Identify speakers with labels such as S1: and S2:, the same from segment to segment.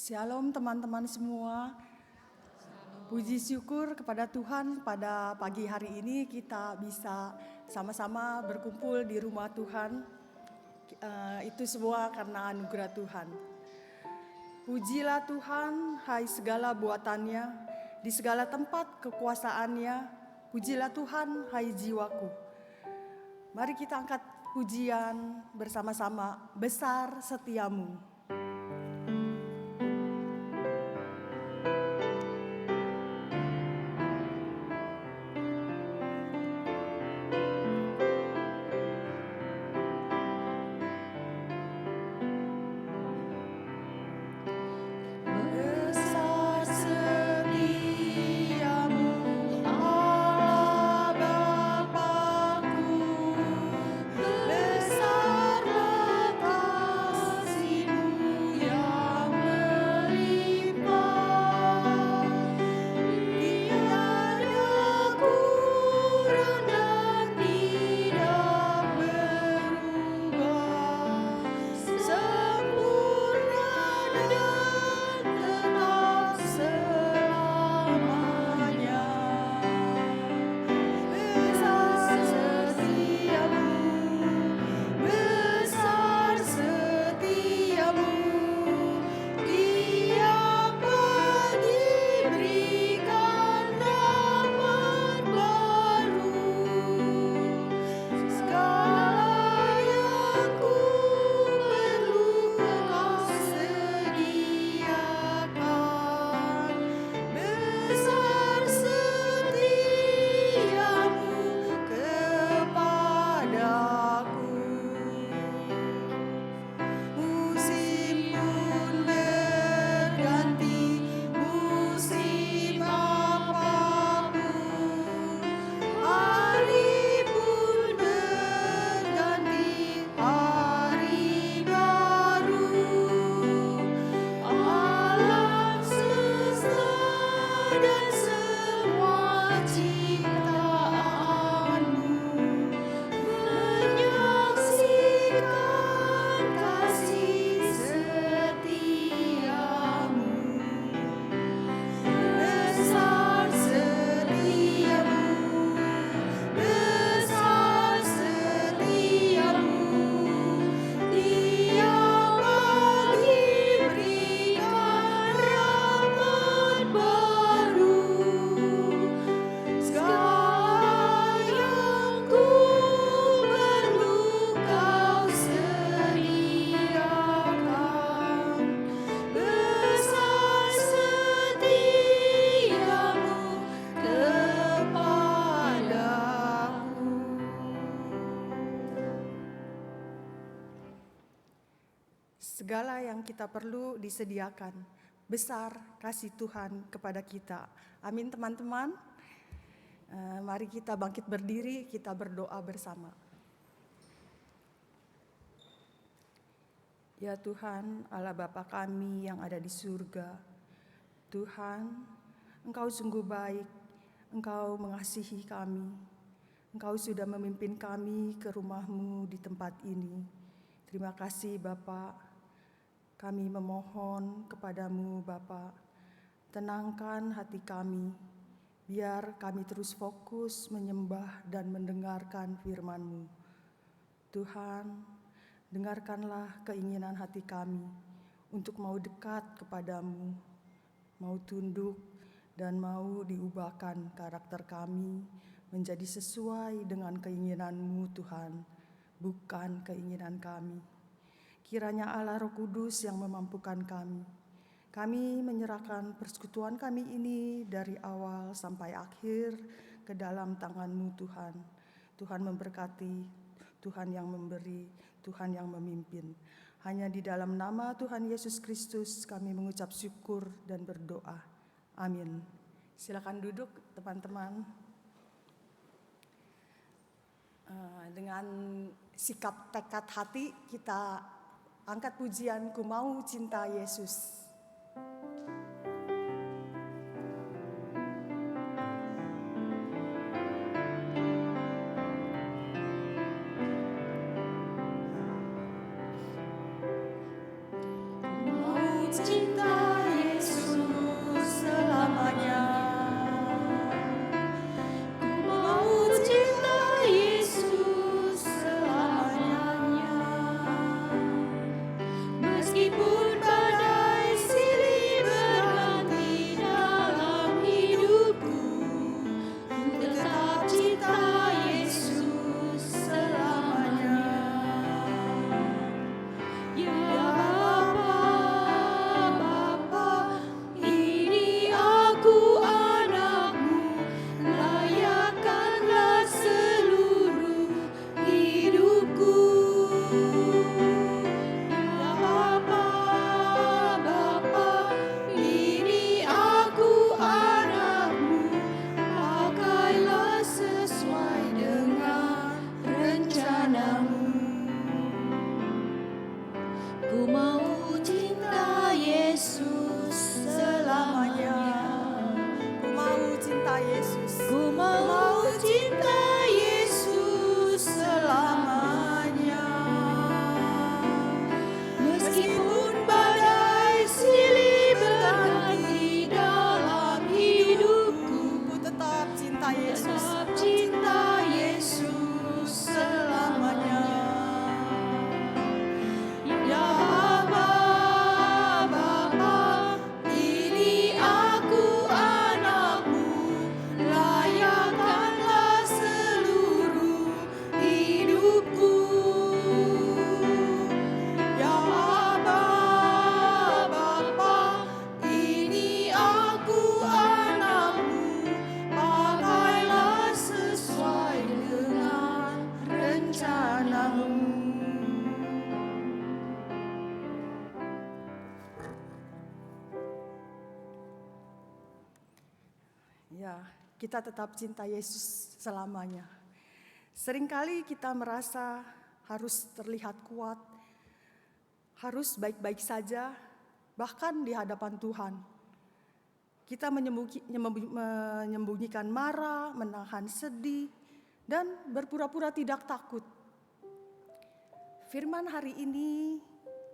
S1: Shalom teman-teman semua. Puji syukur kepada Tuhan pada pagi hari ini kita bisa sama-sama berkumpul di rumah Tuhan. Itu semua karena anugerah Tuhan. Pujilah Tuhan, hai segala buatannya, di segala tempat kekuasaannya. Pujilah Tuhan, hai jiwaku. Mari kita angkat pujian bersama-sama, besar setiamu. Segala yang kita perlu disediakan. Besar kasih Tuhan kepada kita. Amin teman-teman. Mari kita bangkit berdiri, kita berdoa bersama. Ya Tuhan, Allah Bapa kami yang ada di surga. Tuhan, Engkau sungguh baik. Engkau mengasihi kami. Engkau sudah memimpin kami ke rumah-Mu di tempat ini. Terima kasih Bapa. Kami memohon kepadamu Bapa, tenangkan hati kami, biar kami terus fokus menyembah dan mendengarkan firman-Mu. Tuhan, dengarkanlah keinginan hati kami untuk mau dekat kepadamu, mau tunduk dan mau diubahkan karakter kami menjadi sesuai dengan keinginan-Mu Tuhan, bukan keinginan kami. Kiranya Allah Roh Kudus yang memampukan kami. Kami menyerahkan persekutuan kami ini dari awal sampai akhir ke dalam tangan-Mu Tuhan. Tuhan memberkati, Tuhan yang memberi, Tuhan yang memimpin. Hanya di dalam nama Tuhan Yesus Kristus kami mengucap syukur dan berdoa. Amin. Silakan duduk teman-teman. Dengan sikap tekad hati kita angkat pujian Ku Mau Cinta Yesus. Ku mau cinta Ya, kita tetap cinta Yesus selamanya. Seringkali kita merasa harus terlihat kuat, harus baik-baik saja, bahkan di hadapan Tuhan. Kita menyembunyikan marah, menahan sedih, dan berpura-pura tidak takut. Firman hari ini,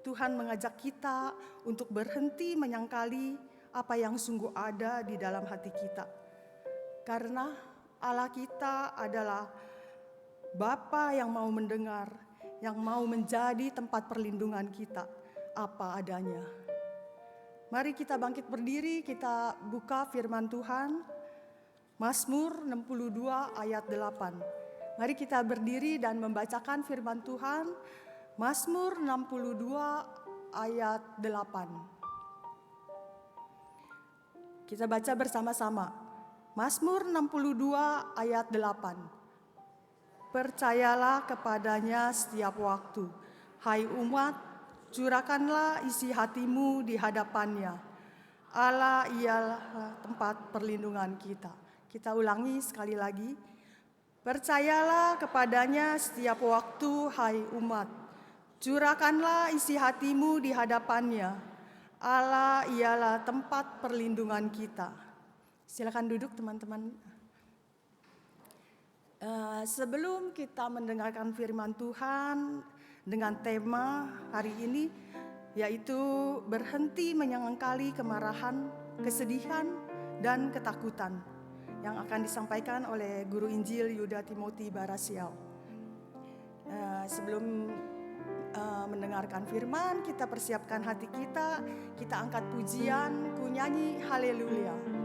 S1: Tuhan mengajak kita untuk berhenti menyangkali apa yang sungguh ada di dalam hati kita. Karena Allah kita adalah Bapa yang mau mendengar, yang mau menjadi tempat perlindungan kita, apa adanya. Mari kita bangkit berdiri, kita buka firman Tuhan, Mazmur 62 ayat 8. Mari kita berdiri dan membacakan firman Tuhan, Mazmur 62 ayat 8. Kita baca bersama-sama. Mazmur 62 ayat 8. Percayalah kepadanya setiap waktu, hai umat, curahkanlah isi hatimu di hadapannya. Allah ialah tempat perlindungan kita. Kita ulangi sekali lagi. Percayalah kepadanya setiap waktu, hai umat, curahkanlah isi hatimu di hadapannya. Allah ialah tempat perlindungan kita. Silakan duduk teman-teman. Sebelum kita mendengarkan firman Tuhan dengan tema hari ini, yaitu berhenti menyangkali kemarahan, kesedihan, dan ketakutan, yang akan disampaikan oleh Guru Injil Yuda Timothy Barasial. Sebelum mendengarkan firman, kita persiapkan hati kita, kita angkat pujian, ku nyanyi haleluya.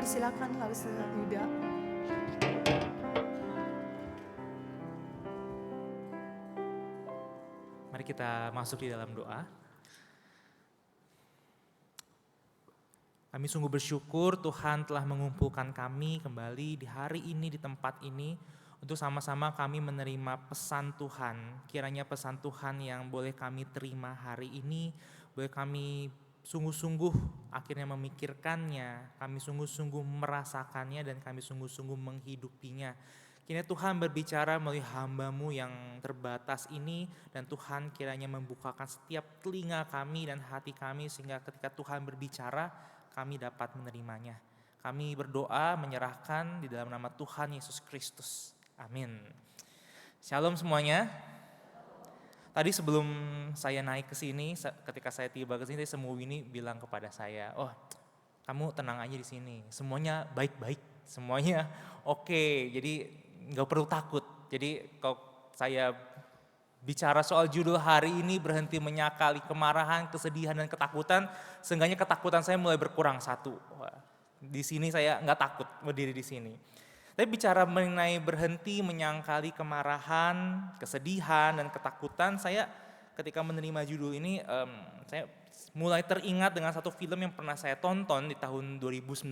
S1: Silakan Larsa Yuda.
S2: Mari kita masuk di dalam doa. Kami sungguh bersyukur Tuhan telah mengumpulkan kami kembali di hari ini, di tempat ini, untuk sama-sama kami menerima pesan Tuhan. Kiranya pesan Tuhan yang boleh kami terima hari ini, boleh kami sungguh-sungguh akhirnya memikirkannya, kami sungguh-sungguh merasakannya, dan kami sungguh-sungguh menghidupinya. Kiranya Tuhan berbicara melalui hamba-Mu yang terbatas ini, dan Tuhan kiranya membukakan setiap telinga kami dan hati kami, sehingga ketika Tuhan berbicara, kami dapat menerimanya. Kami berdoa menyerahkan di dalam nama Tuhan Yesus Kristus. Amin. Shalom semuanya. Tadi sebelum saya naik ke sini, ketika saya tiba ke sini, semua ini bilang kepada saya, "Oh, kamu tenang aja di sini. Semuanya baik-baik, semuanya oke. Jadi nggak perlu takut." Jadi kalau saya bicara soal judul hari ini, berhenti menyakali kemarahan, kesedihan, dan ketakutan, seenggaknya ketakutan saya mulai berkurang satu. Wah, di sini saya nggak takut berdiri di sini. Tapi bicara mengenai berhenti menyangkali kemarahan, kesedihan, dan ketakutan, saya ketika menerima judul ini, saya mulai teringat dengan satu film yang pernah saya tonton di tahun 2019.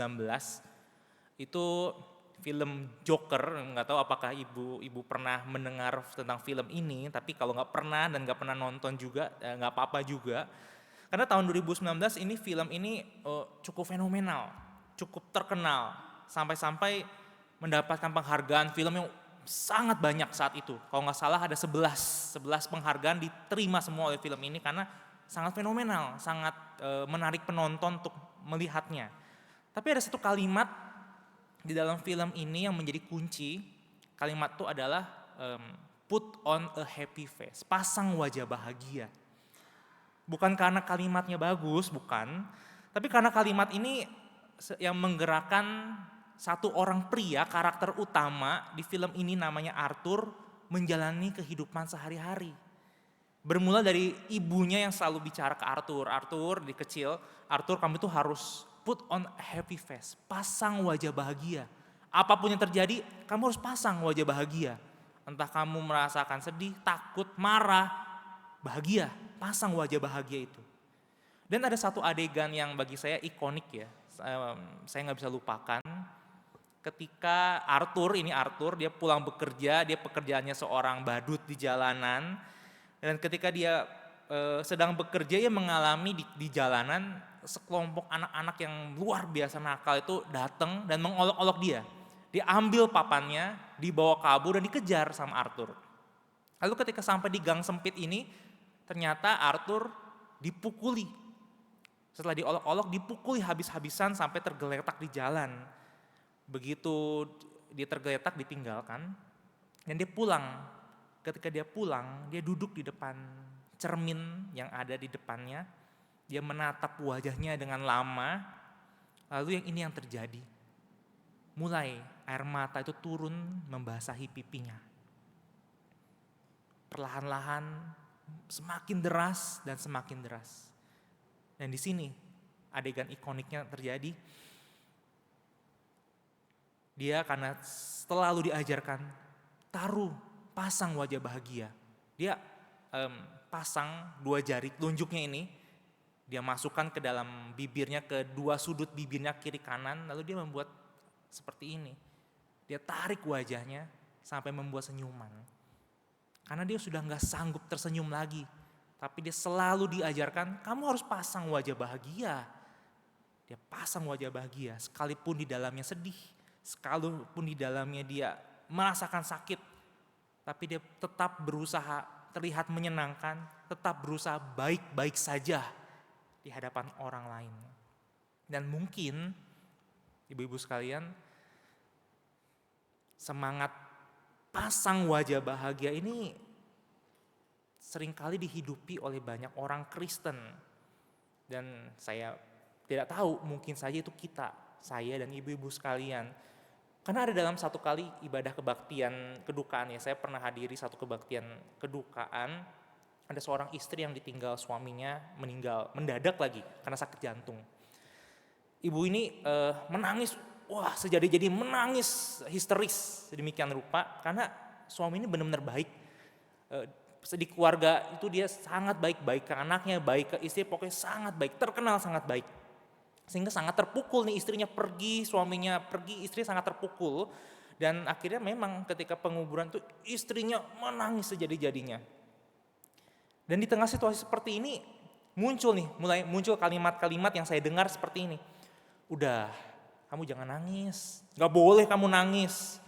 S2: Itu film Joker. Nggak tahu apakah ibu pernah mendengar tentang film ini, tapi kalau nggak pernah dan nggak pernah nonton juga, nggak apa-apa juga. Karena tahun 2019 ini film ini cukup fenomenal, cukup terkenal, sampai-sampai mendapatkan penghargaan film yang sangat banyak saat itu. Kalau nggak salah ada 11 penghargaan diterima semua oleh film ini karena sangat fenomenal, sangat menarik penonton untuk melihatnya. Tapi ada satu kalimat di dalam film ini yang menjadi kunci. Kalimat itu adalah put on a happy face, pasang wajah bahagia. Bukan karena kalimatnya bagus, bukan, tapi karena kalimat ini yang menggerakkan satu orang pria, karakter utama di film ini namanya Arthur, menjalani kehidupan sehari-hari. Bermula dari ibunya yang selalu bicara ke Arthur, "Arthur, di kecil, Arthur, kamu tuh harus put on a happy face, pasang wajah bahagia. Apapun yang terjadi, kamu harus pasang wajah bahagia. Entah kamu merasakan sedih, takut, marah, bahagia, pasang wajah bahagia itu." Dan ada satu adegan yang bagi saya ikonik ya, saya nggak bisa lupakan. Ketika Arthur, dia pulang bekerja, dia pekerjaannya seorang badut di jalanan, dan ketika dia sedang bekerja, ia mengalami di jalanan sekelompok anak-anak yang luar biasa nakal itu datang dan mengolok-olok dia. Dia ambil papannya, dibawa kabur dan dikejar sama Arthur. Lalu ketika sampai di gang sempit ini, ternyata Arthur dipukuli. Setelah diolok-olok, dipukuli habis-habisan sampai tergeletak di jalan. Begitu dia tergeletak, ditinggalkan, dan dia pulang. Ketika dia pulang, dia duduk di depan cermin yang ada di depannya. Dia menatap wajahnya dengan lama. Lalu yang terjadi. Mulai air mata itu turun membasahi pipinya. Perlahan-lahan semakin deras dan semakin deras. Dan di sini adegan ikoniknya terjadi. Dia karena selalu diajarkan, pasang wajah bahagia. Dia pasang 2 jari telunjuknya ini, dia masukkan ke dalam bibirnya, ke 2 sudut bibirnya kiri kanan, lalu dia membuat seperti ini. Dia tarik wajahnya sampai membuat senyuman. Karena dia sudah gak sanggup tersenyum lagi, tapi dia selalu diajarkan, kamu harus pasang wajah bahagia. Dia pasang wajah bahagia, sekalipun di dalamnya sedih, sekalipun di dalamnya dia merasakan sakit, tapi dia tetap berusaha terlihat menyenangkan, tetap berusaha baik-baik saja di hadapan orang lain. Dan mungkin ibu-ibu sekalian, semangat pasang wajah bahagia ini seringkali dihidupi oleh banyak orang Kristen. Dan saya tidak tahu, mungkin saja itu kita, saya dan ibu-ibu sekalian. Karena ada dalam satu kali ibadah kebaktian kedukaan ya, saya pernah hadiri satu kebaktian kedukaan, ada seorang istri yang ditinggal suaminya meninggal, mendadak lagi karena sakit jantung. Ibu ini menangis, sejadi-jadi menangis histeris sedemikian rupa, karena suami ini benar-benar baik. Di keluarga itu dia sangat baik-baik, ke anaknya baik, ke istri pokoknya sangat baik, terkenal sangat baik. Sehingga sangat terpukul nih, istrinya pergi, suaminya pergi, istri sangat terpukul. Dan akhirnya memang ketika penguburan itu istrinya menangis sejadi-jadinya. Dan di tengah situasi seperti ini, mulai muncul kalimat-kalimat yang saya dengar seperti ini. Udah, kamu jangan nangis. Gak boleh kamu nangis.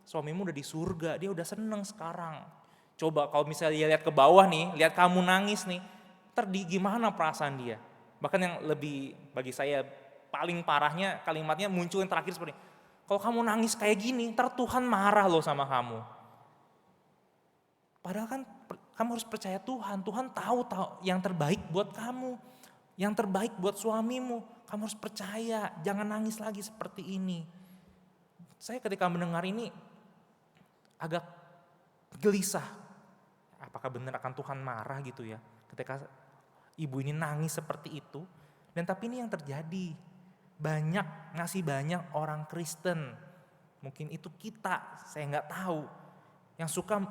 S2: Suamimu udah di surga, dia udah seneng sekarang. Coba kalau misalnya dia lihat ke bawah nih, lihat kamu nangis nih, gimana perasaan dia? Bahkan yang lebih bagi saya paling parahnya kalimatnya muncul yang terakhir seperti, kalau kamu nangis kayak gini, Tuhan marah loh sama kamu. Padahal kan kamu harus percaya Tuhan tahu yang terbaik buat kamu, yang terbaik buat suamimu. Kamu harus percaya, jangan nangis lagi seperti ini. Saya ketika mendengar ini agak gelisah. Apakah benar akan Tuhan marah gitu ya ketika ibu ini nangis seperti itu? Dan tapi ini yang terjadi. Banyak orang Kristen, mungkin itu kita, saya nggak tahu, yang suka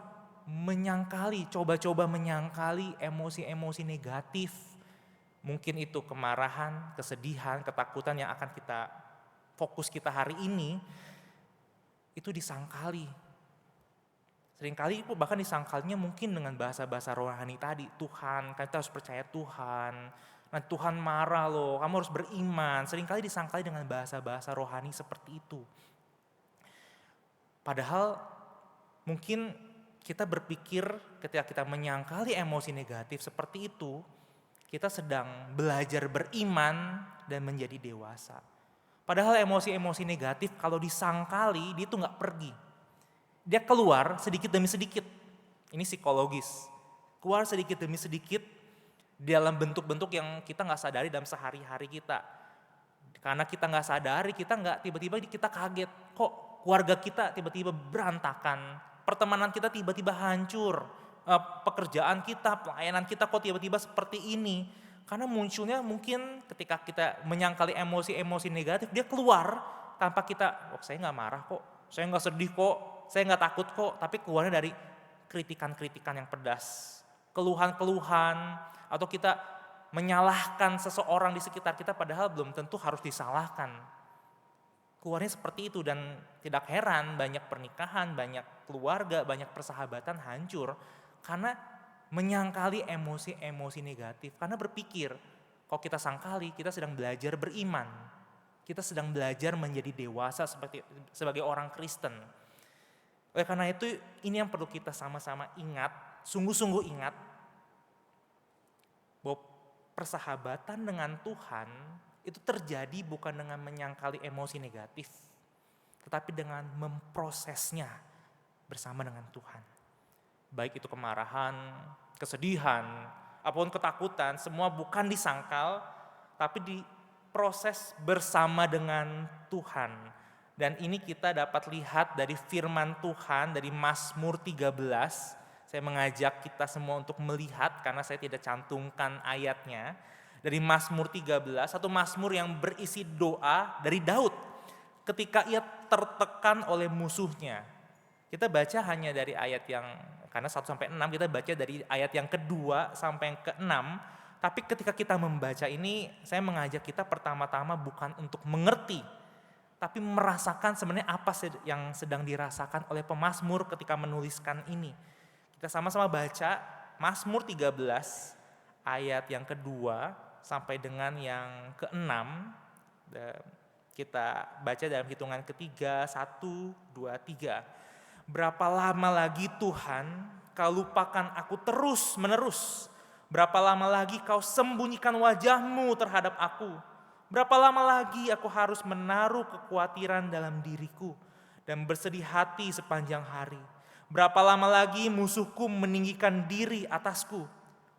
S2: coba-coba menyangkali emosi-emosi negatif. Mungkin itu kemarahan, kesedihan, ketakutan yang akan fokus kita hari ini, itu disangkali. Seringkali bahkan disangkalnya mungkin dengan bahasa-bahasa rohani tadi. Tuhan, kita harus percaya Tuhan. Nah, Tuhan marah loh, kamu harus beriman. Seringkali disangkali dengan bahasa-bahasa rohani seperti itu. Padahal mungkin kita berpikir ketika kita menyangkali emosi negatif seperti itu, kita sedang belajar beriman dan menjadi dewasa. Padahal emosi-emosi negatif kalau disangkali, dia itu gak pergi. Dia keluar sedikit demi sedikit. Ini psikologis. Keluar sedikit demi sedikit dalam bentuk-bentuk yang kita gak sadari dalam sehari-hari kita. Karena kita gak sadari, tiba-tiba kita kaget. Kok keluarga kita tiba-tiba berantakan. Pertemanan kita tiba-tiba hancur. Pekerjaan kita, pelayanan kita kok tiba-tiba seperti ini. Karena munculnya mungkin ketika kita menyangkali emosi-emosi negatif, dia keluar tanpa kita, saya gak marah kok, saya gak sedih kok, saya gak takut kok, tapi keluarnya dari kritikan-kritikan yang pedas, keluhan-keluhan, atau kita menyalahkan seseorang di sekitar kita padahal belum tentu harus disalahkan. Keluarnya seperti itu dan tidak heran banyak pernikahan, banyak keluarga, banyak persahabatan hancur karena menyangkali emosi-emosi negatif. Karena berpikir, kalau kita sangkali kita sedang belajar beriman. Kita sedang belajar menjadi dewasa sebagai orang Kristen. Oleh karena itu ini yang perlu kita sama-sama ingat, sungguh-sungguh ingat bahwa persahabatan dengan Tuhan itu terjadi bukan dengan menyangkali emosi negatif, tetapi dengan memprosesnya bersama dengan Tuhan. Baik itu kemarahan, kesedihan, apapun ketakutan, semua bukan disangkal, tapi diproses bersama dengan Tuhan. Dan ini kita dapat lihat dari firman Tuhan, dari Mazmur 13. Saya mengajak kita semua untuk melihat, karena saya tidak cantumkan ayatnya. Dari Mazmur 13, satu Mazmur yang berisi doa dari Daud ketika ia tertekan oleh musuhnya. Kita baca hanya dari ayat yang, karena 1-6 kita baca dari ayat yang kedua sampai yang ke-6. Tapi ketika kita membaca ini, saya mengajak kita pertama-tama bukan untuk mengerti, tapi merasakan sebenarnya apa yang sedang dirasakan oleh pemazmur ketika menuliskan ini. Kita sama-sama baca Mazmur 13 ayat yang kedua sampai dengan yang ke-6. Kita baca dalam hitungan ketiga, 1, 2, 3. Berapa lama lagi Tuhan kau lupakan aku terus menerus? Berapa lama lagi kau sembunyikan wajahmu terhadap aku? Berapa lama lagi aku harus menaruh kekhawatiran dalam diriku dan bersedih hati sepanjang hari? Berapa lama lagi musuhku meninggikan diri atasku?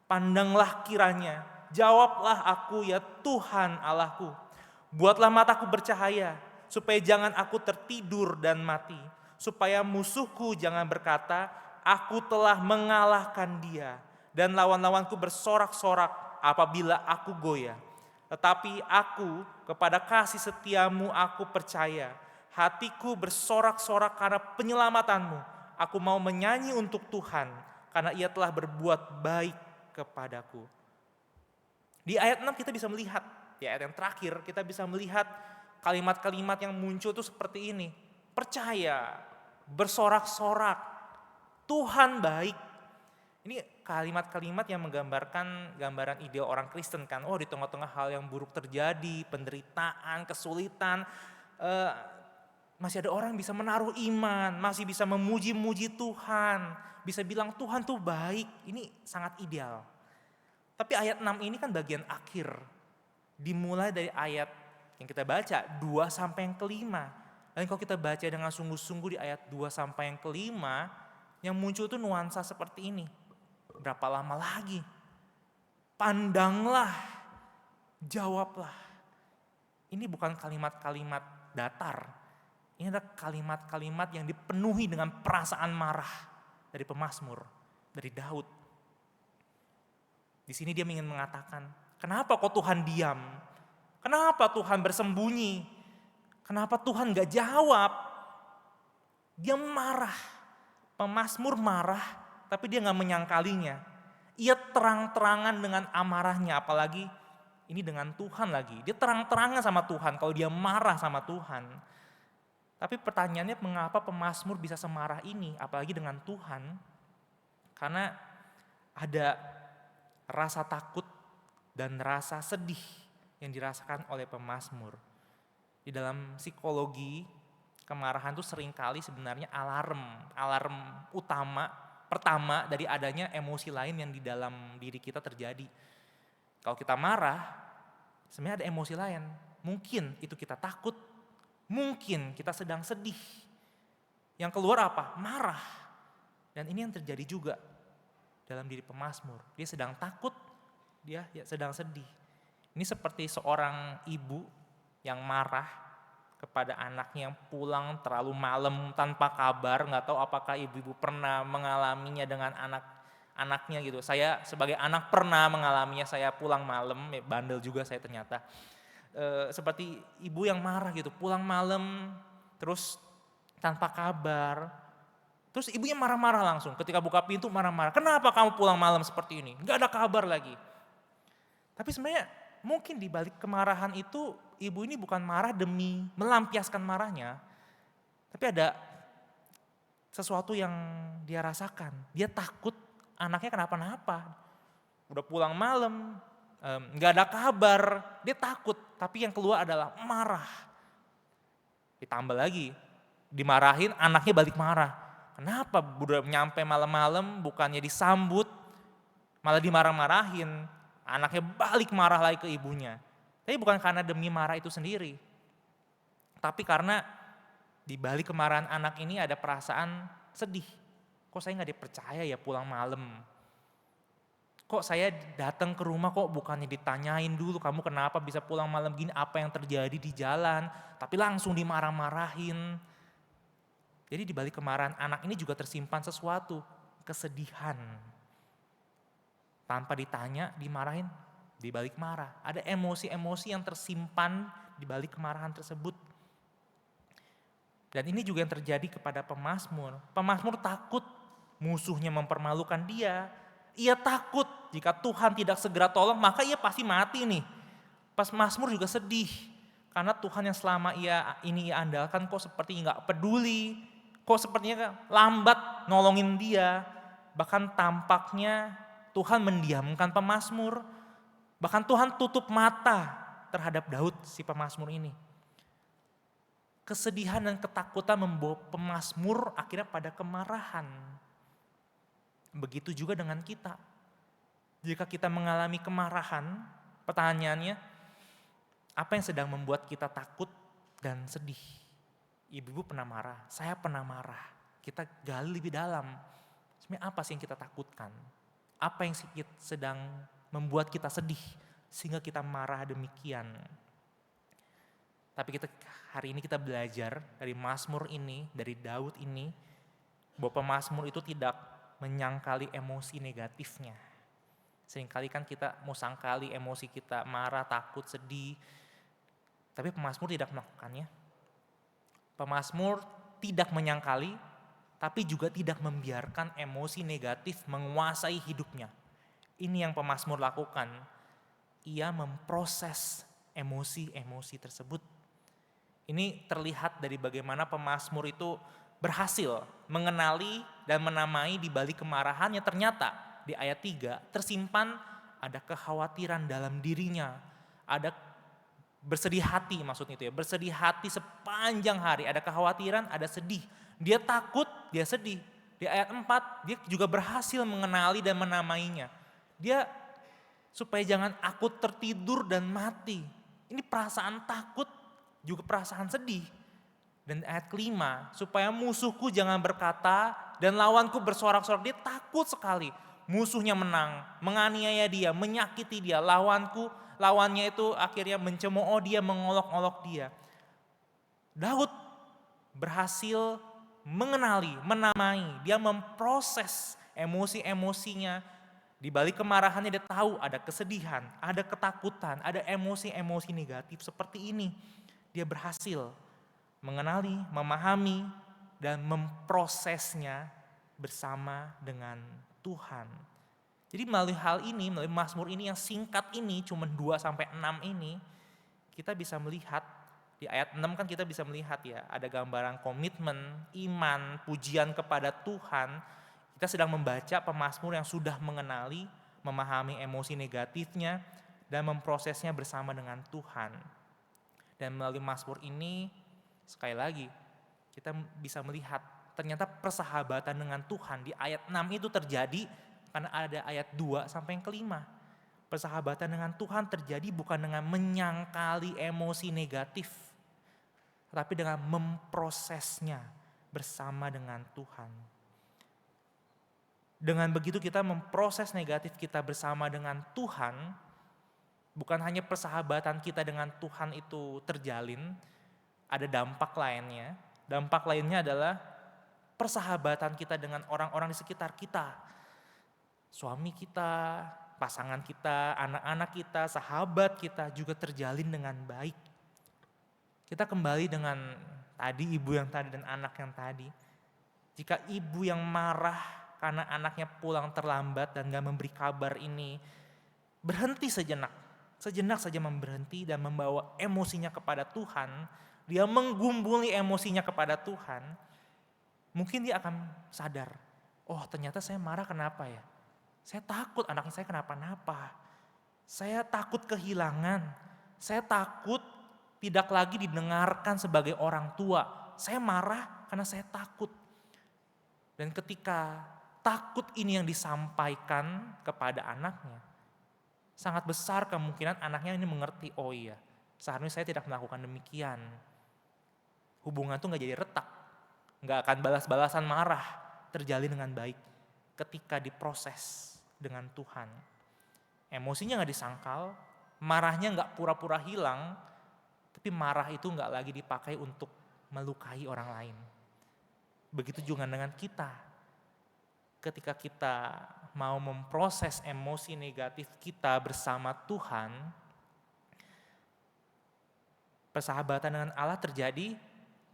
S2: Pandanglah kiranya, jawablah aku ya Tuhan Allahku. Buatlah mataku bercahaya, supaya jangan aku tertidur dan mati. Supaya musuhku jangan berkata, aku telah mengalahkan dia. Dan lawan-lawanku bersorak-sorak apabila aku goyah. Tetapi aku kepada kasih setiamu aku percaya. Hatiku bersorak-sorak karena penyelamatanmu. Aku mau menyanyi untuk Tuhan, karena ia telah berbuat baik kepadaku. Di ayat 6 kita bisa melihat, di ayat yang terakhir kita bisa melihat kalimat-kalimat yang muncul itu seperti ini. Percaya, bersorak-sorak, Tuhan baik. Ini kalimat-kalimat yang menggambarkan gambaran ideal orang Kristen kan. Oh, di tengah-tengah hal yang buruk terjadi, penderitaan, kesulitan, masih ada orang yang bisa menaruh iman, masih bisa memuji-muji Tuhan, bisa bilang Tuhan tuh baik. Ini sangat ideal. Tapi ayat 6 ini kan bagian akhir. Dimulai dari ayat yang kita baca 2 sampai yang kelima. Dan kalau kita baca dengan sungguh-sungguh di ayat 2 sampai yang kelima, yang muncul tuh nuansa seperti ini. Berapa lama lagi? Pandanglah, jawablah. Ini bukan kalimat-kalimat datar. Ini adalah kalimat-kalimat yang dipenuhi dengan perasaan marah dari pemazmur, dari Daud. Di sini dia ingin mengatakan, kenapa kok Tuhan diam? Kenapa Tuhan bersembunyi? Kenapa Tuhan gak jawab? Dia marah. Pemazmur marah, tapi dia gak menyangkalinya. Ia terang-terangan dengan amarahnya, apalagi ini dengan Tuhan lagi. Dia terang-terangan sama Tuhan kalau dia marah sama Tuhan. Tapi pertanyaannya mengapa pemazmur bisa semarah ini, apalagi dengan Tuhan? Karena ada rasa takut dan rasa sedih yang dirasakan oleh pemazmur. Di dalam psikologi, kemarahan itu seringkali sebenarnya alarm utama, pertama dari adanya emosi lain yang di dalam diri kita terjadi. Kalau kita marah, sebenarnya ada emosi lain. Mungkin itu kita takut, mungkin kita sedang sedih. Yang keluar apa? Marah. Dan ini yang terjadi juga dalam diri pemazmur. Dia sedang takut, dia sedang sedih. Ini seperti seorang ibu yang marah kepada anaknya yang pulang terlalu malam tanpa kabar. Gak tahu apakah ibu-ibu pernah mengalaminya dengan anaknya gitu. Saya sebagai anak pernah mengalaminya, saya pulang malam, bandel juga saya ternyata. Seperti ibu yang marah gitu, pulang malam terus tanpa kabar. Terus ibunya marah-marah langsung, ketika buka pintu marah-marah. Kenapa kamu pulang malam seperti ini? Gak ada kabar lagi. Tapi sebenarnya mungkin di balik kemarahan itu, ibu ini bukan marah demi melampiaskan marahnya. Tapi ada sesuatu yang dia rasakan. Dia takut anaknya kenapa-napa. Udah pulang malam, gak ada kabar, dia takut, tapi yang keluar adalah marah. Ditambah lagi, dimarahin, anaknya balik marah. Kenapa udah nyampe malam-malam bukannya disambut, malah dimarah-marahin, anaknya balik marah lagi ke ibunya. Tapi bukan karena demi marah itu sendiri, tapi karena di balik kemarahan anak ini ada perasaan sedih. Kok saya gak dipercaya ya pulang malam? Kok saya datang ke rumah kok bukannya ditanyain dulu kamu kenapa bisa pulang malam gini, apa yang terjadi di jalan, tapi langsung dimarah-marahin. Jadi di balik kemarahan anak ini juga tersimpan sesuatu, kesedihan. Tanpa ditanya, dimarahin, di balik marah. Ada emosi-emosi yang tersimpan di balik kemarahan tersebut. Dan ini juga yang terjadi kepada pemazmur. Pemazmur takut musuhnya mempermalukan dia. Ia takut jika Tuhan tidak segera tolong maka ia pasti mati nih. Mazmur juga sedih karena Tuhan yang selama ia andalkan kok seperti nggak peduli, kok sepertinya lambat nolongin dia. Bahkan tampaknya Tuhan mendiamkan pemazmur, bahkan Tuhan tutup mata terhadap Daud si pemazmur ini. Kesedihan dan ketakutan membawa pemazmur akhirnya pada kemarahan. Begitu juga dengan kita. Jika kita mengalami kemarahan, pertanyaannya, apa yang sedang membuat kita takut dan sedih? Ibu-ibu pernah marah, saya pernah marah. Kita gali lebih dalam. Sebenarnya apa sih yang kita takutkan? Apa yang sedang membuat kita sedih sehingga kita marah demikian? Tapi hari ini kita belajar dari Mazmur ini, dari Daud ini, bahwa pemazmur itu tidak menyangkali emosi negatifnya. Seringkali kan kita mau sangkali emosi kita marah, takut, sedih. Tapi pemazmur tidak melakukannya. Pemazmur tidak menyangkali, tapi juga tidak membiarkan emosi negatif menguasai hidupnya. Ini yang pemazmur lakukan. Ia memproses emosi-emosi tersebut. Ini terlihat dari bagaimana pemazmur itu berhasil mengenali dan menamai di balik kemarahannya. Ternyata di ayat 3 tersimpan ada kekhawatiran dalam dirinya, ada bersedih hati maksudnya itu ya, bersedih hati sepanjang hari, ada kekhawatiran, ada sedih. Dia takut, dia sedih. Di ayat 4 dia juga berhasil mengenali dan menamainya. Dia supaya jangan aku tertidur dan mati. Ini perasaan takut juga perasaan sedih. Dan ayat kelima, supaya musuhku jangan berkata dan lawanku bersorak-sorak. Dia takut sekali. Musuhnya menang, menganiaya dia, menyakiti dia. Lawannya itu akhirnya mencemooh dia, mengolok-olok dia. Daud berhasil mengenali, menamai, dia memproses emosi-emosinya. Di balik kemarahannya dia tahu ada kesedihan, ada ketakutan, ada emosi-emosi negatif seperti ini. Dia berhasil mengenali, memahami, dan memprosesnya bersama dengan Tuhan. Jadi melalui hal ini, melalui Mazmur ini yang singkat ini, cuma 2-6 ini, kita bisa melihat, di ayat 6 kan kita bisa melihat ya, ada gambaran komitmen, iman, pujian kepada Tuhan. Kita sedang membaca pemazmur yang sudah mengenali, memahami emosi negatifnya, dan memprosesnya bersama dengan Tuhan. Dan melalui Mazmur ini, sekali lagi, kita bisa melihat ternyata persahabatan dengan Tuhan di ayat 6 itu terjadi karena ada ayat 2 sampai yang kelima. Persahabatan dengan Tuhan terjadi bukan dengan menyangkali emosi negatif, tapi dengan memprosesnya bersama dengan Tuhan. Dengan begitu kita memproses negatif kita bersama dengan Tuhan, bukan hanya persahabatan kita dengan Tuhan itu terjalin, ada dampak lainnya. Dampak lainnya adalah persahabatan kita dengan orang-orang di sekitar kita. Suami kita, pasangan kita, anak-anak kita, sahabat kita juga terjalin dengan baik. Kita kembali dengan tadi ibu yang tadi dan anak yang tadi. Jika ibu yang marah karena anaknya pulang terlambat dan gak memberi kabar ini, berhenti sejenak saja berhenti dan membawa emosinya kepada Tuhan, dia menggumpuli emosinya kepada Tuhan, mungkin dia akan sadar, oh ternyata saya marah kenapa ya? Saya takut anak saya kenapa-napa, saya takut kehilangan, saya takut tidak lagi didengarkan sebagai orang tua, saya marah karena saya takut. Dan ketika takut ini yang disampaikan kepada anaknya, sangat besar kemungkinan anaknya ini mengerti, oh iya seharusnya saya tidak melakukan demikian. Hubungan tuh gak jadi retak, gak akan balas-balasan marah, terjalin dengan baik ketika diproses dengan Tuhan. Emosinya gak disangkal, marahnya gak pura-pura hilang, tapi marah itu gak lagi dipakai untuk melukai orang lain. Begitu juga dengan kita. Ketika kita mau memproses emosi negatif kita bersama Tuhan, persahabatan dengan Allah terjadi,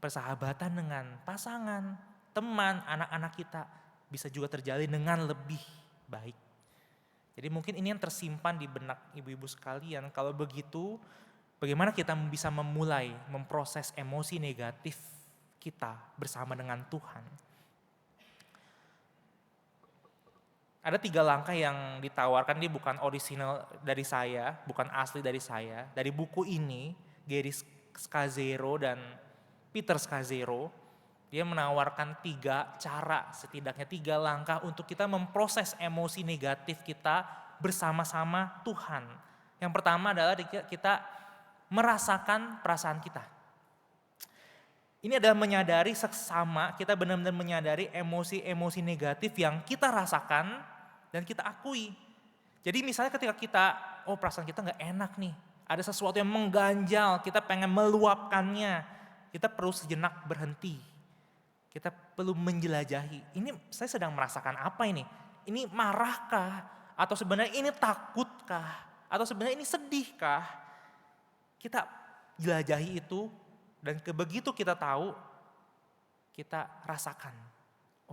S2: persahabatan dengan pasangan, teman, anak-anak kita bisa juga terjalin dengan lebih baik. Jadi mungkin ini yang tersimpan di benak ibu-ibu sekalian. Kalau begitu, bagaimana kita bisa memulai memproses emosi negatif kita bersama dengan Tuhan? Ada 3 langkah yang ditawarkan, ini bukan orisinal dari saya, bukan asli dari saya. Dari buku ini, Gary Scazzero dan Peter Scazzero, dia menawarkan 3 cara, setidaknya 3 langkah untuk kita memproses emosi negatif kita bersama-sama Tuhan. Yang pertama adalah kita merasakan perasaan kita. Ini adalah menyadari seksama, kita benar-benar menyadari emosi-emosi negatif yang kita rasakan dan kita akui. Jadi misalnya ketika kita, perasaan kita gak enak nih, ada sesuatu yang mengganjal, kita pengen meluapkannya, kita perlu sejenak berhenti. Kita perlu menjelajahi, ini saya sedang merasakan apa ini? Ini marahkah? Atau sebenarnya ini takutkah? Atau sebenarnya ini sedihkah? Kita jelajahi itu. Dan begitu kita tahu, kita rasakan,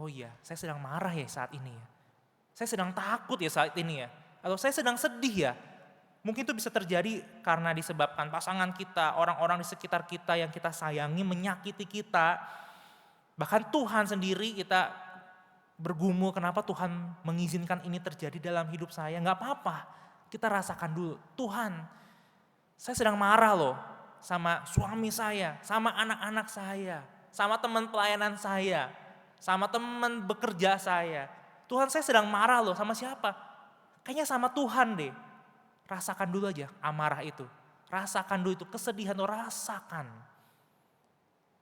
S2: oh iya saya sedang marah ya saat ini ya. Saya sedang takut ya saat ini ya. Atau saya sedang sedih ya. Mungkin itu bisa terjadi karena disebabkan pasangan kita, orang-orang di sekitar kita yang kita sayangi menyakiti kita. Bahkan Tuhan sendiri kita bergumul kenapa Tuhan mengizinkan ini terjadi dalam hidup saya. Nggak apa-apa, kita rasakan dulu. Tuhan, saya sedang marah loh sama suami saya, sama anak-anak saya, sama teman pelayanan saya, sama teman bekerja saya. Tuhan, saya sedang marah loh, sama siapa? Kayaknya sama Tuhan deh. Rasakan dulu aja amarah itu. Rasakan dulu itu, kesedihan itu rasakan.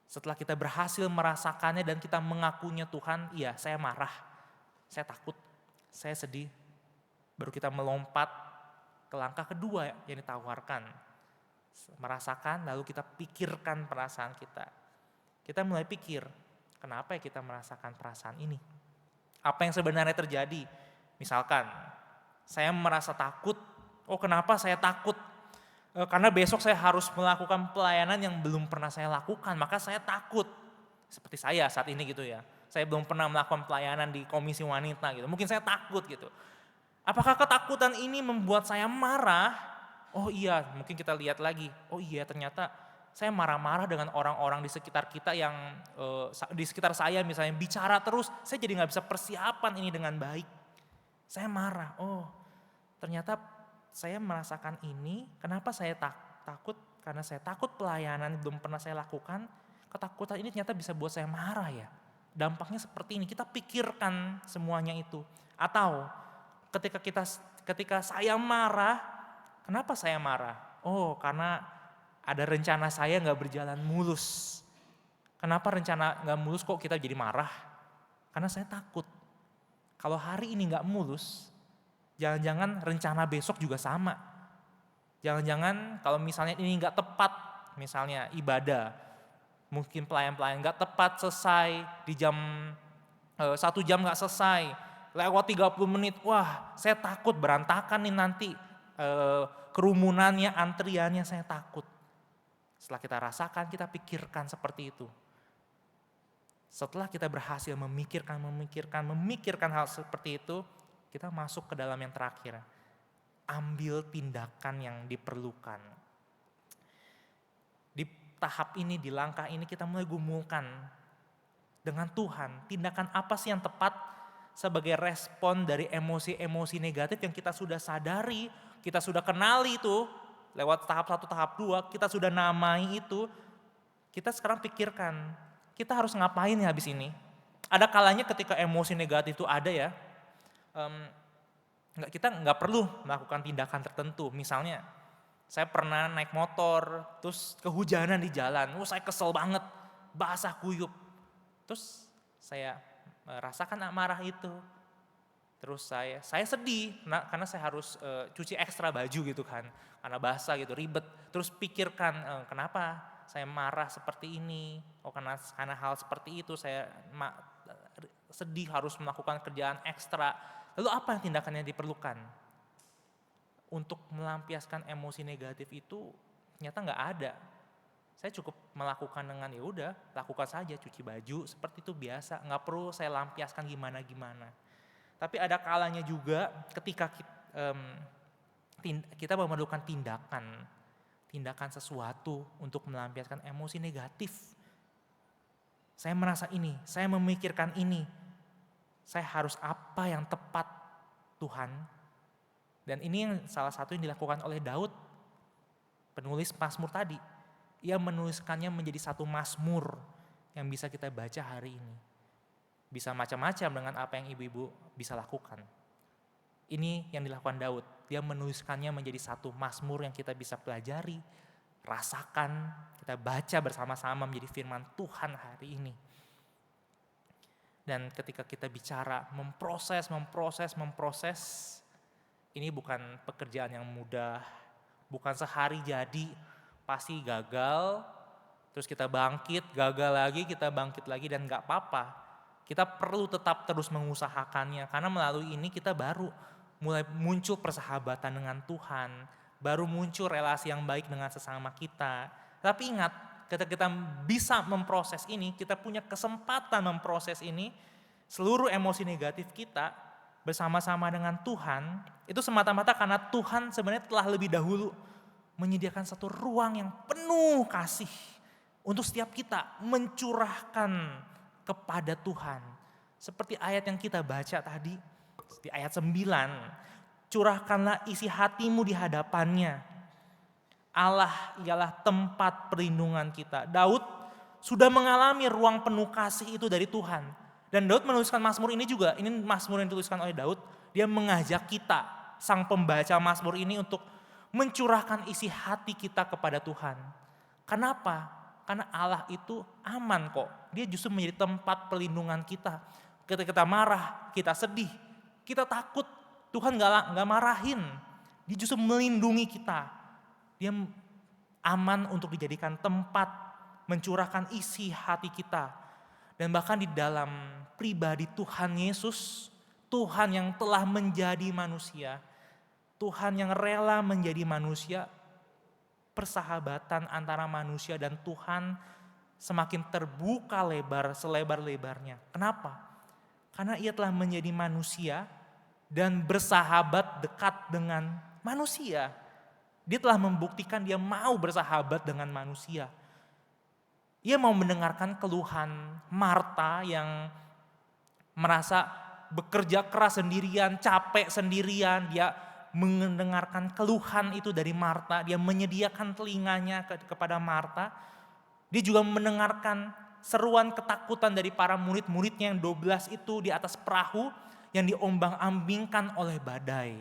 S2: Setelah kita berhasil merasakannya dan kita mengakuinya, Tuhan, iya saya marah, saya takut, saya sedih. Baru kita melompat ke langkah kedua yang ditawarkan. Merasakan lalu kita pikirkan perasaan kita. Kita mulai pikir, kenapa ya kita merasakan perasaan ini? Apa yang sebenarnya terjadi? Misalkan, saya merasa takut, oh kenapa saya takut? Karena besok saya harus melakukan pelayanan yang belum pernah saya lakukan, maka saya takut. Seperti saya saat ini gitu ya. Saya belum pernah melakukan pelayanan di komisi wanita gitu. Mungkin saya takut gitu. Apakah ketakutan ini membuat saya marah? Oh iya, mungkin kita lihat lagi. Oh iya, ternyata saya marah-marah dengan orang-orang di sekitar kita yang di sekitar saya misalnya bicara terus, saya jadi nggak bisa persiapan ini dengan baik. Saya marah. Oh, ternyata saya merasakan ini, kenapa saya takut? Karena saya takut pelayanan belum pernah saya lakukan, ketakutan ini ternyata bisa buat saya marah ya. Dampaknya seperti ini, kita pikirkan semuanya itu. Atau ketika saya marah, kenapa saya marah? Oh, karena ada rencana saya nggak berjalan mulus. Kenapa rencana nggak mulus kok kita jadi marah? Karena saya takut. Kalau hari ini nggak mulus, jangan-jangan rencana besok juga sama. Jangan-jangan kalau misalnya ini nggak tepat, misalnya ibadah, mungkin pelayan-pelayan nggak tepat selesai di jam 1 jam nggak selesai, lewat 30 menit, wah saya takut berantakan nih nanti kerumunannya, antriannya, saya takut. Setelah kita rasakan, kita pikirkan seperti itu. Setelah kita berhasil memikirkan hal seperti itu, kita masuk ke dalam yang terakhir. Ambil tindakan yang diperlukan. Di tahap ini, di langkah ini kita mulai gumulkan dengan Tuhan. Tindakan apa sih yang tepat sebagai respon dari emosi-emosi negatif yang kita sudah sadari, kita sudah kenali itu. Lewat tahap 1, tahap 2, kita sudah namai itu. Kita sekarang pikirkan, kita harus ngapain ya habis ini. Ada kalanya ketika emosi negatif itu ada ya, kita nggak perlu melakukan tindakan tertentu. Misalnya, saya pernah naik motor, terus kehujanan di jalan, saya kesel banget, basah kuyup. Terus saya rasakan amarah itu. Terus saya sedih, karena saya harus cuci ekstra baju gitu kan, karena basah gitu, ribet. Terus pikirkan, kenapa saya marah seperti ini? Oh karena hal seperti itu saya sedih harus melakukan kerjaan ekstra. Lalu apa yang tindakannya diperlukan? Untuk melampiaskan emosi negatif itu ternyata nggak ada. Saya cukup melakukan dengan ya udah, lakukan saja, cuci baju seperti itu biasa, nggak perlu saya lampiaskan gimana-gimana. Tapi ada kalanya juga ketika kita memerlukan tindakan sesuatu untuk melampiaskan emosi negatif. Saya merasa ini, saya memikirkan ini. Saya harus apa yang tepat Tuhan. Dan ini yang salah satu yang dilakukan oleh Daud, penulis Mazmur tadi. Ia menuliskannya menjadi satu mazmur yang bisa kita baca hari ini. Bisa macam-macam dengan apa yang ibu-ibu bisa lakukan. Ini yang dilakukan Daud. Dia menuliskannya menjadi satu mazmur yang kita bisa pelajari, rasakan, kita baca bersama-sama menjadi firman Tuhan hari ini. Dan ketika kita bicara memproses, ini bukan pekerjaan yang mudah, bukan sehari jadi, pasti gagal, terus kita bangkit, gagal lagi, kita bangkit lagi dan gak apa-apa. Kita perlu tetap terus mengusahakannya, karena melalui ini kita baru mulai muncul persahabatan dengan Tuhan, baru muncul relasi yang baik dengan sesama kita. Tapi ingat, ketika kita bisa memproses ini, kita punya kesempatan memproses ini, seluruh emosi negatif kita bersama-sama dengan Tuhan, itu semata-mata karena Tuhan sebenarnya telah lebih dahulu menyediakan satu ruang yang penuh kasih untuk setiap kita mencurahkan kepada Tuhan. Seperti ayat yang kita baca tadi, di ayat 9, curahkanlah isi hatimu di hadapannya. Allah ialah tempat perlindungan kita. Daud sudah mengalami ruang penuh kasih itu dari Tuhan. Dan Daud menuliskan Mazmur ini juga, ini Mazmur yang dituliskan oleh Daud, dia mengajak kita, sang pembaca Mazmur ini untuk mencurahkan isi hati kita kepada Tuhan. Kenapa? Karena Allah itu aman kok. Dia justru menjadi tempat perlindungan kita. Ketika kita marah, kita sedih, kita takut, Tuhan gak marahin. Dia justru melindungi kita. Dia aman untuk dijadikan tempat mencurahkan isi hati kita. Dan bahkan di dalam pribadi Tuhan Yesus, Tuhan yang telah menjadi manusia, Tuhan yang rela menjadi manusia, persahabatan antara manusia dan Tuhan semakin terbuka lebar selebar-lebarnya. Kenapa? Karena ia telah menjadi manusia dan bersahabat dekat dengan manusia. Dia telah membuktikan dia mau bersahabat dengan manusia. Ia mau mendengarkan keluhan Marta yang merasa bekerja keras sendirian, capek sendirian. Dia mendengarkan keluhan itu dari Marta. Dia menyediakan telinganya kepada Marta. Dia juga mendengarkan seruan ketakutan dari para murid-muridnya yang 12 itu di atas perahu yang diombang-ambingkan oleh badai.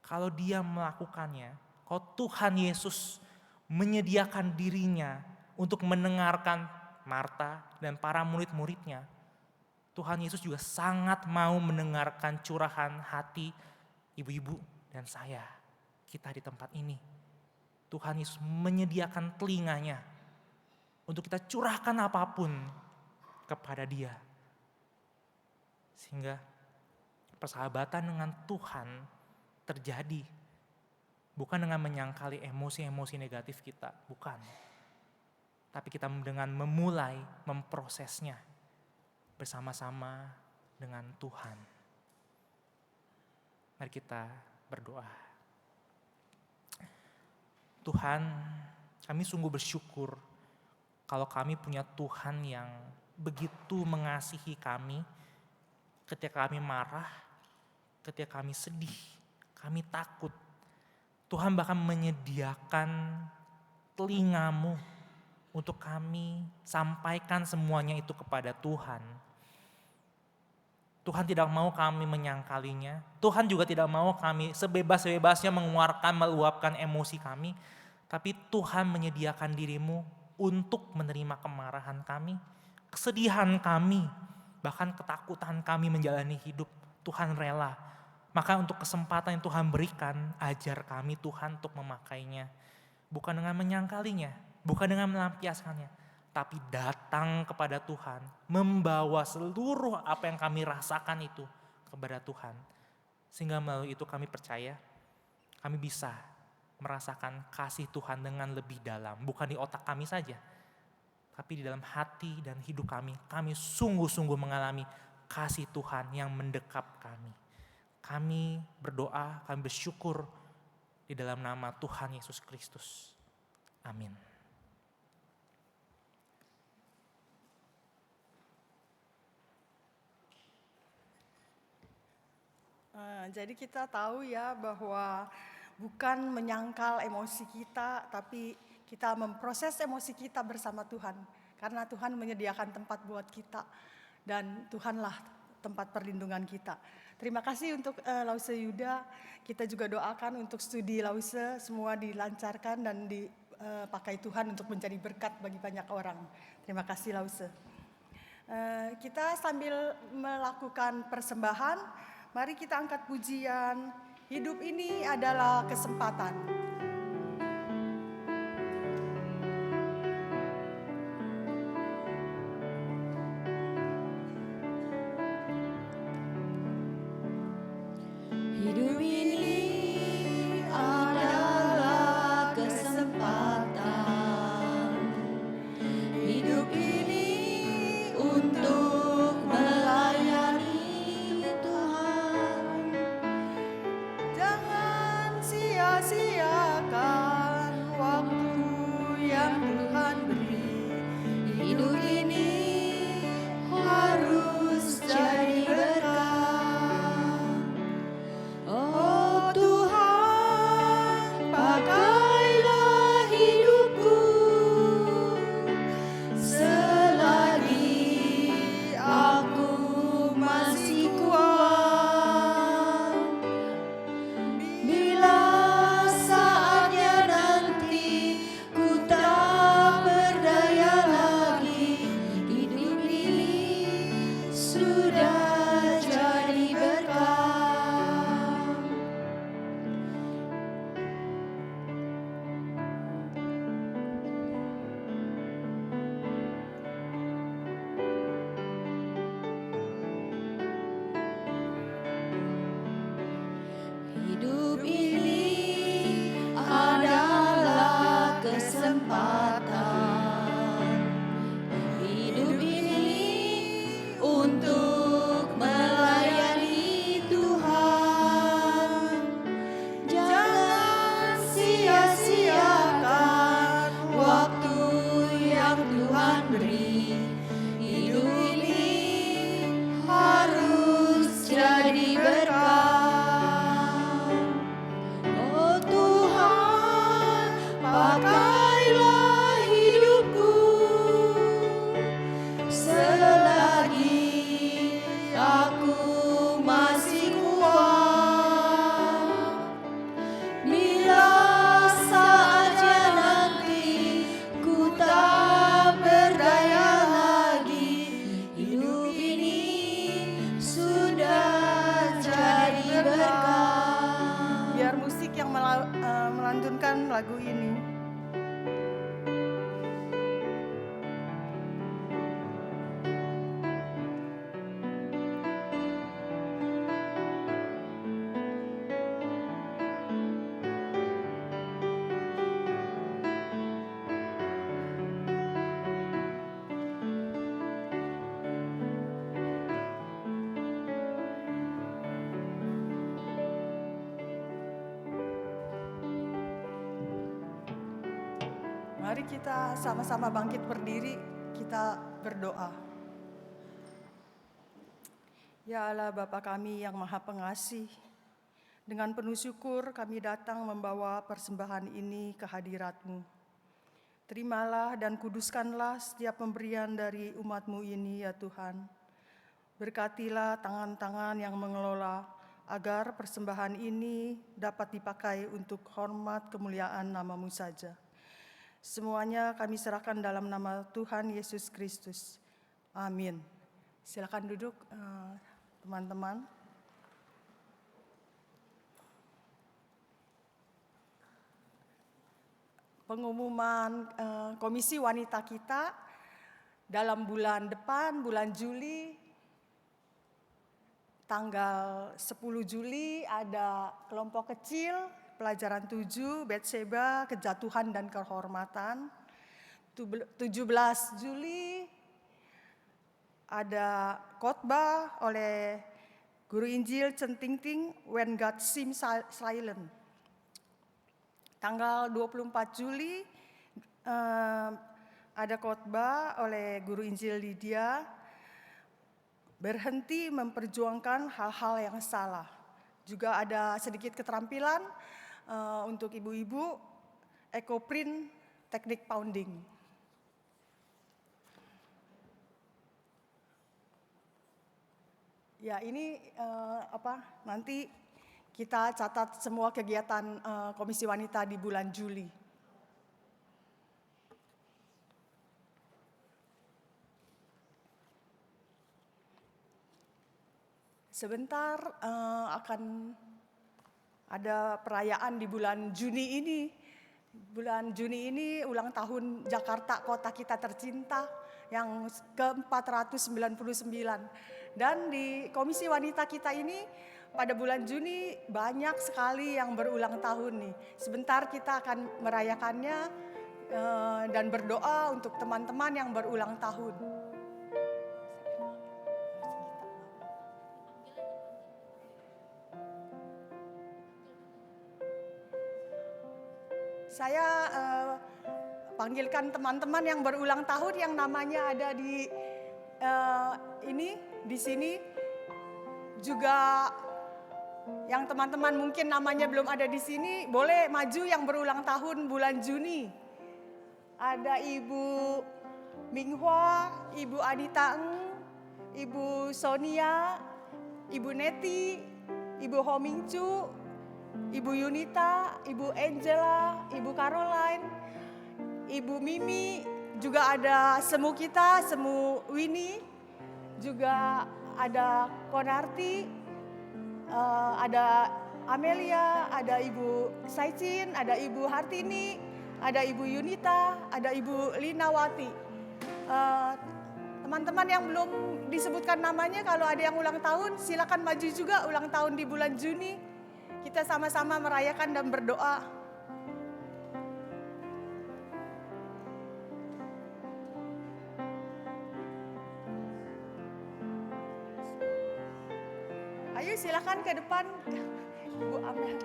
S2: Kalau dia melakukannya, kalau Tuhan Yesus menyediakan dirinya untuk mendengarkan Marta dan para murid-muridnya, Tuhan Yesus juga sangat mau mendengarkan curahan hati ibu-ibu dan saya, kita di tempat ini. Tuhan Yesus menyediakan telinganya untuk kita curahkan apapun kepada Dia. Sehingga persahabatan dengan Tuhan terjadi. Bukan dengan menyangkali emosi-emosi negatif kita, bukan. Tapi kita dengan memulai memprosesnya bersama-sama dengan Tuhan. Mari kita berdoa. Tuhan, kami sungguh bersyukur kalau kami punya Tuhan yang begitu mengasihi kami ketika kami marah, ketika kami sedih, kami takut. Tuhan bahkan menyediakan telingamu untuk kami sampaikan semuanya itu kepada Tuhan. Tuhan tidak mau kami menyangkalinya. Tuhan juga tidak mau kami sebebas-bebasnya mengeluarkan, meluapkan emosi kami. Tapi Tuhan menyediakan dirimu untuk menerima kemarahan kami, kesedihan kami, bahkan ketakutan kami menjalani hidup. Tuhan rela. Maka untuk kesempatan yang Tuhan berikan, ajar kami Tuhan untuk memakainya. Bukan dengan menyangkalinya, bukan dengan melampiaskannya, tapi datang kepada Tuhan, membawa seluruh apa yang kami rasakan itu kepada Tuhan. Sehingga melalui itu kami percaya, kami bisa merasakan kasih Tuhan dengan lebih dalam. Bukan di otak kami saja, tapi di dalam hati dan hidup kami sungguh-sungguh mengalami kasih Tuhan yang mendekap kami. Kami berdoa, kami bersyukur di dalam nama Tuhan Yesus Kristus. Amin.
S1: Jadi kita tahu ya bahwa bukan menyangkal emosi kita, tapi kita memproses emosi kita bersama Tuhan. Karena Tuhan menyediakan tempat buat kita dan Tuhanlah tempat perlindungan kita. Terima kasih untuk Lause Yuda. Kita juga doakan untuk studi Lause semua dilancarkan dan dipakai Tuhan untuk menjadi berkat bagi banyak orang. Terima kasih Lause. Kita sambil melakukan persembahan, mari kita angkat pujian. Hidup ini adalah kesempatan.
S3: Hidup ini adalah kesempatan. Hidup ini untuk melayani Tuhan.
S1: Jangan sia-siakan waktu yang Tuhan beri.
S3: Hidup ini harus
S1: melantunkan lagu ini. Mari kita sama-sama bangkit berdiri, kita berdoa. Ya Allah Bapa kami yang Maha Pengasih, dengan penuh syukur kami datang membawa persembahan ini ke hadirat-Mu. Terimalah dan kuduskanlah setiap pemberian dari umat-Mu ini ya Tuhan. Berkatilah tangan-tangan yang mengelola agar persembahan ini dapat dipakai untuk hormat kemuliaan nama-Mu saja. Semuanya kami serahkan dalam nama Tuhan Yesus Kristus. Amin. Silakan duduk teman-teman. Pengumuman Komisi Wanita kita dalam bulan depan, bulan Juli, tanggal 10 Juli ada kelompok kecil, pelajaran 7, Betseba, kejatuhan dan kehormatan. 17 Juli ada khotbah oleh Guru Injil Centingting, When God Seems Silent. Tanggal 24 Juli ada khotbah oleh Guru Injil Lydia, berhenti memperjuangkan hal-hal yang salah. Juga ada sedikit keterampilan untuk ibu-ibu, ekoprint, teknik pounding. Ya ini nanti kita catat semua kegiatan Komisi Wanita di bulan Juli. Sebentar akan ada perayaan di bulan Juni ini. Bulan Juni ini ulang tahun Jakarta, kota kita tercinta yang ke-499. Dan di Komisi Wanita kita ini pada bulan Juni banyak sekali yang berulang tahun nih. Sebentar kita akan merayakannya dan berdoa untuk teman-teman yang berulang tahun. Saya panggilkan teman-teman yang berulang tahun yang namanya ada di sini. Juga yang teman-teman mungkin namanya belum ada di sini, boleh maju yang berulang tahun bulan Juni. Ada Ibu Minghua, Ibu Anita Eng, Ibu Sonia, Ibu Neti, Ibu Homingcu, Ibu Yunita, Ibu Angela, Ibu Caroline, Ibu Mimi, juga ada semu kita, semu Winnie, juga ada Konarti, ada Amelia, ada Ibu Saicin, ada Ibu Hartini, ada Ibu Yunita, ada Ibu Linawati. Teman-teman yang belum disebutkan namanya, kalau ada yang ulang tahun, silakan maju juga ulang tahun di bulan Juni. Kita sama-sama merayakan dan berdoa. Ayo silakan ke depan, Ibu Amel.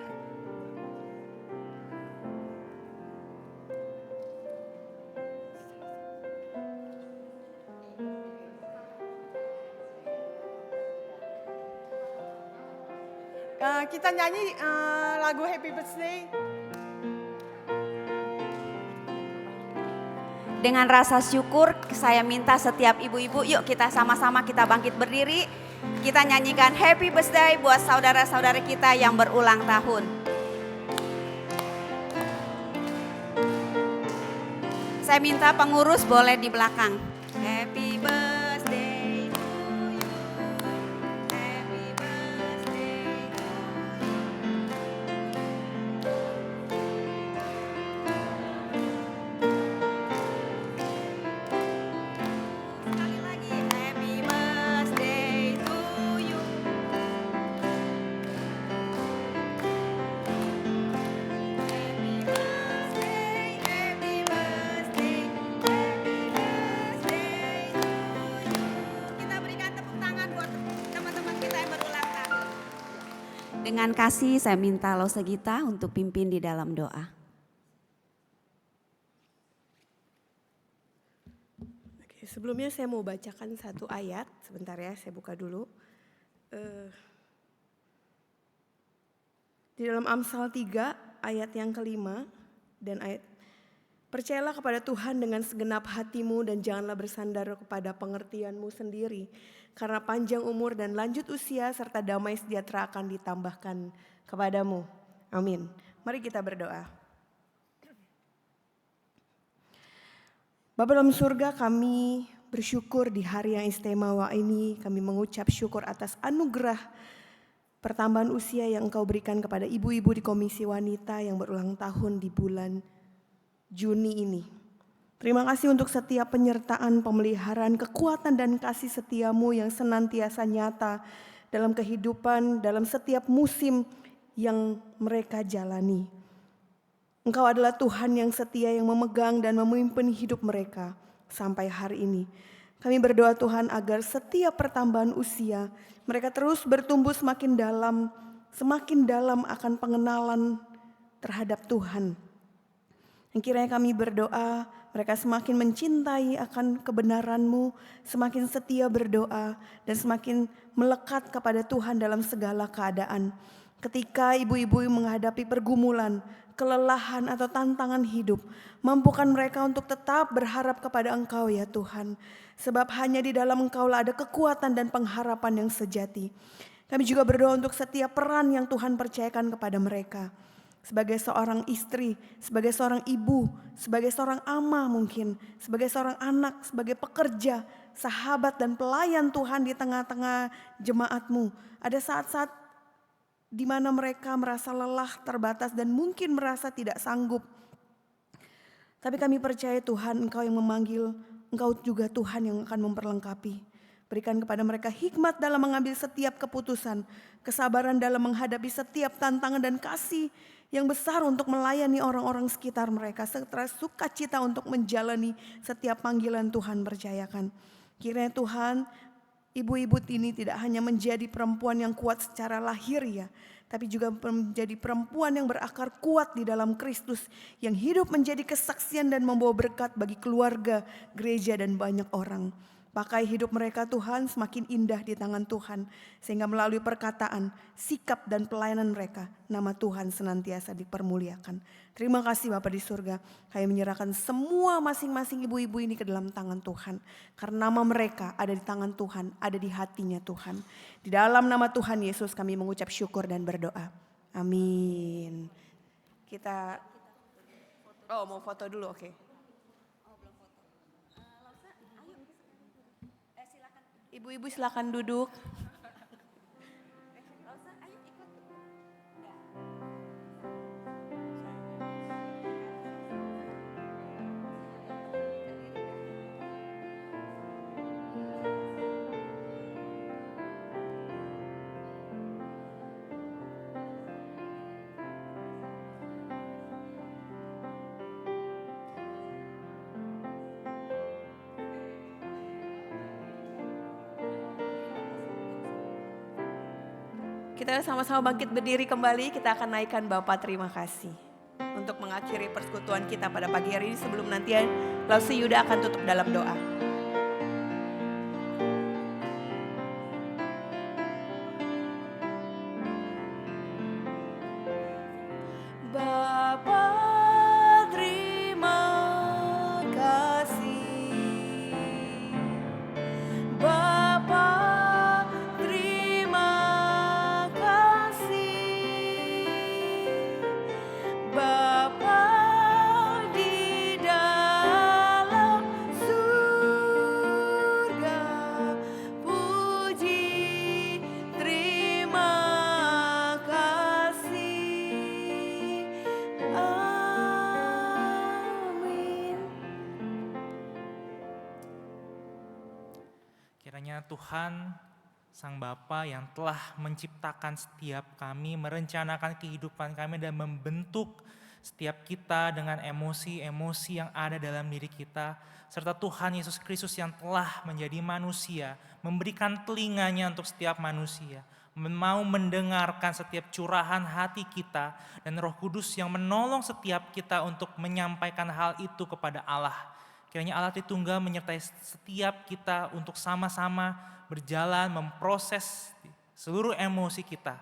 S1: Kita nyanyi lagu Happy Birthday.
S3: Dengan rasa syukur saya minta setiap ibu-ibu, yuk kita sama-sama kita bangkit berdiri. Kita nyanyikan Happy Birthday buat saudara-saudara kita yang berulang tahun. Saya minta pengurus boleh di belakang. Happy birthday to you. Happy birthday to you. dengan kasih saya minta Lause Gita untuk pimpin di dalam doa.
S4: Oke, sebelumnya saya mau bacakan satu ayat, sebentar ya saya buka dulu. Di dalam Amsal 3 ayat yang kelima dan ayat percayalah kepada Tuhan dengan segenap hatimu dan janganlah bersandar kepada pengertianmu sendiri. Karena panjang umur dan lanjut usia serta damai sejahtera akan ditambahkan kepadamu. Amin. Mari kita berdoa. Bapa dalam surga, kami bersyukur di hari yang istimewa ini. Kami mengucap syukur atas anugerah pertambahan usia yang Engkau berikan kepada ibu-ibu di Komisi Wanita yang berulang tahun di bulan Juni ini. Terima kasih untuk setiap penyertaan, pemeliharaan, kekuatan dan kasih setiamu yang senantiasa nyata dalam kehidupan, dalam setiap musim yang mereka jalani. Engkau adalah Tuhan yang setia yang memegang dan memimpin hidup mereka sampai hari ini. Kami berdoa Tuhan agar setiap pertambahan usia mereka terus bertumbuh semakin dalam akan pengenalan terhadap Tuhan. Yang kiranya kami berdoa mereka semakin mencintai akan kebenaran-Mu, semakin setia berdoa dan semakin melekat kepada Tuhan dalam segala keadaan. Ketika ibu-ibu menghadapi pergumulan, kelelahan atau tantangan hidup, mampukan mereka untuk tetap berharap kepada Engkau ya Tuhan. Sebab hanya di dalam Engkaulah ada kekuatan dan pengharapan yang sejati. Kami juga berdoa untuk setiap peran yang Tuhan percayakan kepada mereka. Sebagai seorang istri, sebagai seorang ibu, sebagai seorang ama mungkin, sebagai seorang anak, sebagai pekerja, sahabat dan pelayan Tuhan di tengah-tengah jemaat-Mu. Ada saat-saat di mana mereka merasa lelah, terbatas dan mungkin merasa tidak sanggup. Tapi kami percaya Tuhan Engkau yang memanggil, Engkau juga Tuhan yang akan memperlengkapi. Berikan kepada mereka hikmat dalam mengambil setiap keputusan, kesabaran dalam menghadapi setiap tantangan dan kasih yang besar untuk melayani orang-orang sekitar mereka, serta sukacita untuk menjalani setiap panggilan Tuhan percayakan. Kiranya Tuhan, ibu-ibu ini tidak hanya menjadi perempuan yang kuat secara lahir ya, tapi juga menjadi perempuan yang berakar kuat di dalam Kristus, yang hidup menjadi kesaksian dan membawa berkat bagi keluarga, gereja dan banyak orang. Pakai hidup mereka Tuhan semakin indah di tangan Tuhan. Sehingga melalui perkataan, sikap dan pelayanan mereka, nama Tuhan senantiasa dipermuliakan. Terima kasih Bapa di surga. Kami menyerahkan semua masing-masing ibu-ibu ini ke dalam tangan Tuhan. Karena nama mereka ada di tangan Tuhan, ada di hatinya Tuhan. Di dalam nama Tuhan Yesus kami mengucap syukur dan berdoa. Amin. Mau foto dulu, oke. Ibu-ibu silakan duduk. Kita sama-sama bangkit berdiri kembali, kita akan naikkan Bapa terima kasih. Untuk mengakhiri persekutuan kita pada pagi hari ini sebelum nanti Lause Yuda akan tutup dalam doa. Bapa terima kasih. Bapa Bapa di dalam surga, puji terima kasih. Amin.
S2: Kiranya Tuhan Sang Bapa yang telah menciptakan setiap kami, merencanakan kehidupan kami dan membentuk setiap kita dengan emosi-emosi yang ada dalam diri kita, serta Tuhan Yesus Kristus yang telah menjadi manusia, memberikan telinganya untuk setiap manusia, mau mendengarkan setiap curahan hati kita, dan Roh Kudus yang menolong setiap kita untuk menyampaikan hal itu kepada Allah. Kiranya Allah Tritunggal menyertai setiap kita untuk sama-sama berjalan memproses seluruh emosi kita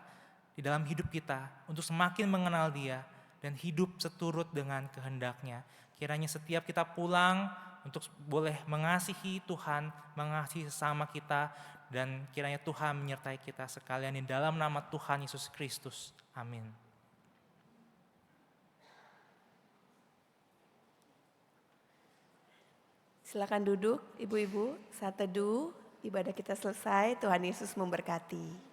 S2: di dalam hidup kita untuk semakin mengenal Dia dan hidup seturut dengan kehendak-Nya. Kiranya setiap kita pulang untuk boleh mengasihi Tuhan, mengasihi sesama kita, dan kiranya Tuhan menyertai kita sekalian di dalam nama Tuhan Yesus Kristus. Amin.
S4: Silakan duduk, ibu-ibu. Saat teduh, ibadah kita selesai. Tuhan Yesus memberkati.